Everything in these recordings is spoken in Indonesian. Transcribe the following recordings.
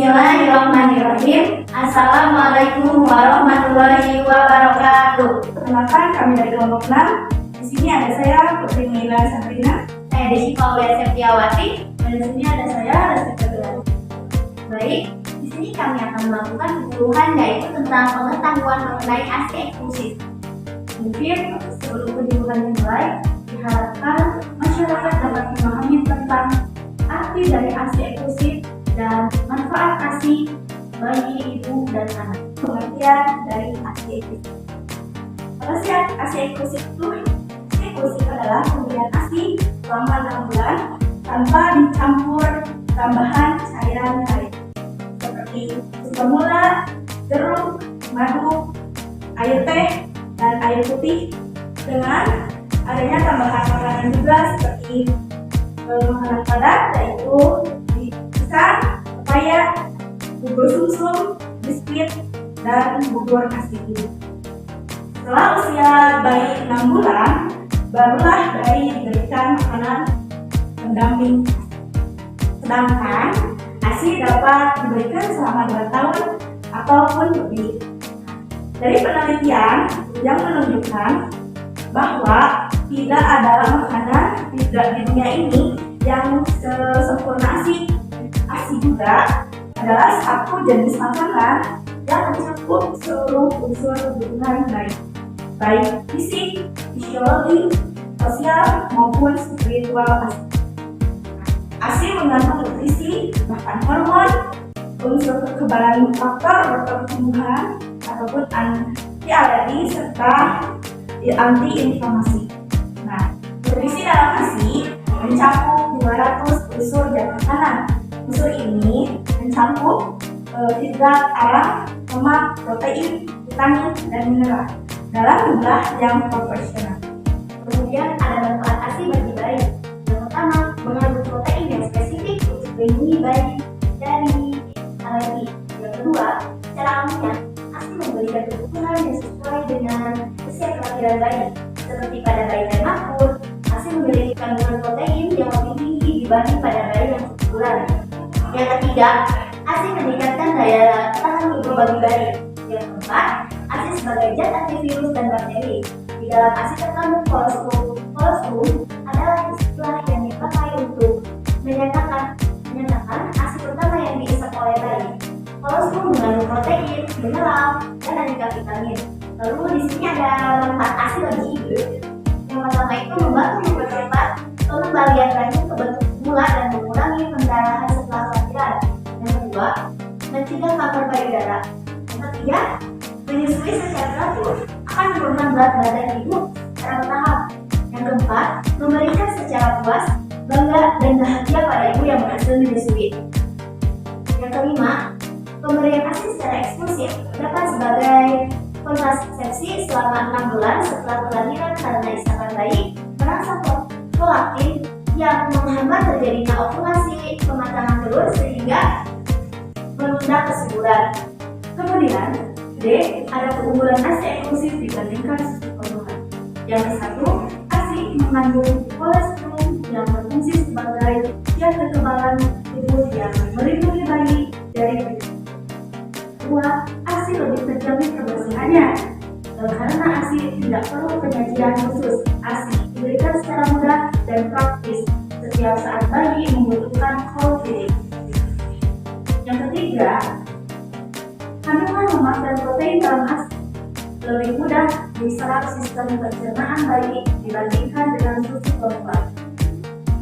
Bismillahirrahmanirrahim. Assalamualaikum warahmatullahi wabarakatuh. Perkenalkan, kami dari kelompok 6. Di sini ada saya, Putri Mila Sabrina. Saya Desi Paulia Septiawati. Dan di sini ada saya, Resti Ketulan. Baik, di sini kami akan melakukan penyuluhan yaitu tentang pengetahuan mengenai ASI eksklusif. Mungkin sebelum penyuluhan dimulai, diharapkan masyarakat dapat memahami tentang arti dari ASI eksklusif dan manfaat ASI bagi ibu dan anak. Pengertian dari ASI eksklusif. Apa sih ASI eksklusif itu? ASI eksklusif adalah pemberian ASI selama 6 bulan tanpa dicampur tambahan cairan lain seperti susu formula, jeruk, madu, air teh, dan air putih, dengan adanya tambahan makanan juga seperti makanan padat yaitu pisang, pepaya, bubur sumsum, biskuit, dan bubur nasi ini. Setelah usia bayi 6 bulan, barulah bayi diberikan makanan pendamping. Sedangkan ASI dapat diberikan selama 2 tahun ataupun lebih. Dari penelitian yang menunjukkan bahwa tidak ada makanan di dunia ini yang sempurna ASI. ASI juga adalah satu jenis makanan yang mencakup seluruh unsur hubungan baik fisik, fisiologi, sosial maupun spiritual ASI. ASI mengandung nutrisi, bahkan hormon, unsur kekebalan faktor pertumbuhan ataupun anti alergi serta anti inflamasi. Nah, nutrisi dalam ASI mencakup 200 unsur zat makanan. Unsur ini mencakup hidrat, aram, lemak, protein, vitamin, dan mineral dalam jumlah yang proporsional. Kemudian ada manfaat ASI bagi bayi. Yang pertama, mengandung protein yang spesifik untuk melindungi bayi dari alergi. Yang kedua, secara alamiah ASI memberikan kebutuhan yang sesuai dengan usia kelahiran bayi. Seperti pada bayi prematur, ASI memiliki kandungan protein yang lebih tinggi dibanding pada bayi yang 1 bulan. Yang ketiga, ASI meningkatkan daya tahan tubuh bagi bayi. Yang keempat, ASI sebagai zat antivirus dan bakteri. Di dalam ASI terkandung kolostrum. Kolostrum adalah istilah yang dipakai untuk menyatakan ASI pertama yang diisap oleh bayi. Kolostrum mengandung protein, mineral, dan aneka vitamin. Lalu di sini ada manfaat ASI bagi ibu. Yang pertama itu membantu mempercepat pengembalian rahim ke bentuk semula dan mengurangi pendarahan setelah kelahiran. Yang kedua, mencegah kanker payudara. Yang ketiga, menyusui secara teratur akan menurunkan berat badan ibu secara bertahap. Yang keempat, memberikan secara puas, bangga, dan bahagia pada ibu yang berhasil menyusui. Yang kelima, pemberian ASI secara eksklusif dapat sebagai kontrasepsi selama 6 bulan setelah kelahiran karena isapan bayi merangsang prolaktin yang menghambat terjadinya ovulasi pematangan telur sehingga menunda kesuburan. Kemudian, D. Ada keunggulan ASI eksklusif dibandingkan susu formula. Yang ke-1, ASI mengandung kolostrum yang berfungsi sebagai zat kekebalan tubuh yang melindungi bayi dari penyakit. Kedua, ASI lebih terjamin kebersihannya. Karena ASI tidak perlu penyajian khusus. ASI diberikan secara mudah dan praktis setiap saat bayi membutuhkan cold feeding. Yang ketiga, kandungan lemak dan protein dalam ASI lebih mudah diserap sistem pencernaan bayi dibandingkan dengan susu formula,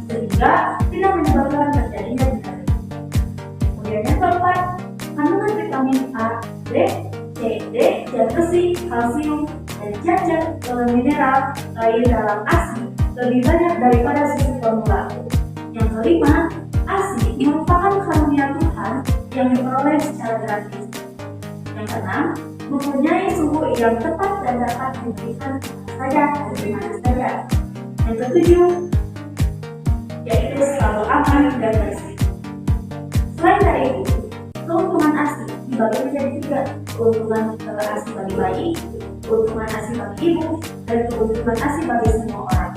sehingga tidak menyebabkan terjadinya diare. Kemudian yang keempat, kandungan vitamin A, B, C, D, zat besi, kalsium, dan zat-zat mineral lain dalam ASI lebih banyak daripada susu formula. Yang kelima, ASI merupakan karunia Tuhan yang diperoleh secara gratis. Yang keenam, mempunyai suhu yang tepat dan dapat diberikan saja dari mana saja. Yang ketujuh, yaitu selalu aman dan bersih. Selain dari itu, keuntungan ASI dibagi menjadi 3, keuntungan ASI bagi bayi, keuntungan ASI bagi ibu, dan keuntungan ASI bagi semua orang.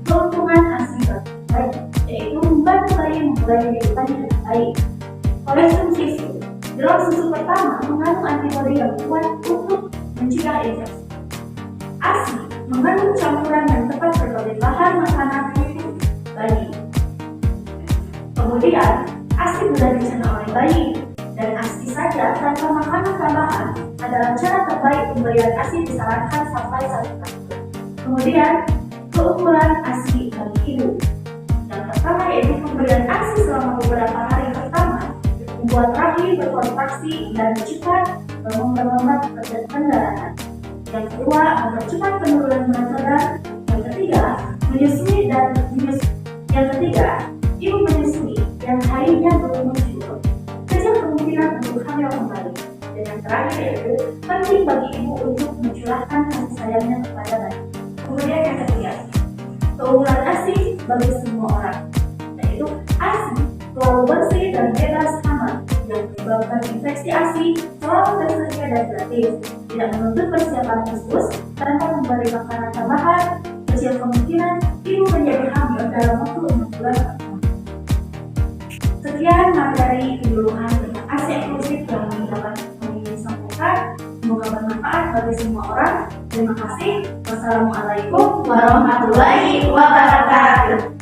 Keuntungan ASI bagi bayi yaitu membantu bayi memulai kehidupannya dengan baik. Oleh susu Drop susu pertama mengandung antibodi yang kuat untuk mencegah infeksi. ASI mengandung campuran yang tepat berbagai bahan makanan untuk bayi. Kemudian, ASI mudah dicerna oleh bayi, dan ASI saja tanpa makanan tambahan adalah cara terbaik pemberian ASI disarankan sampai 1 tahun. Kemudian, keunggulan ASI bagi ibu. Yang pertama yaitu pemberian ASI selama beberapa hari pertama membuat rahim berkontraksi dan cepat memperlambat pendarahan. Yang kedua, mempercepat penurunan berat badan. Yang ketiga, ibu menyusui yang haidnya belum muncul, kecil kemungkinan untuk hamil kembali. Dan yang terakhir yaitu penting bagi ibu untuk mencurahkan kasih sayangnya kepada bayi. Kemudian yang ketiga, keunggulan ASI bagi semua orang, yaitu ASI selalu bersih dan bebas hama, yang menyebabkan infeksi ASI selalu tersedia dan gratis, tidak menuntut persiapan khusus, tanpa memberi makanan tambahan, kecil kemungkinan ibu menjadi hamil dalam waktu 6 bulan pertama. Sekian materi penyuluhan tentang ASI eksklusif yang dapat kami sampaikan. Semoga bermanfaat bagi semua orang. Terima kasih. Wassalamualaikum warahmatullahi wabarakatuh.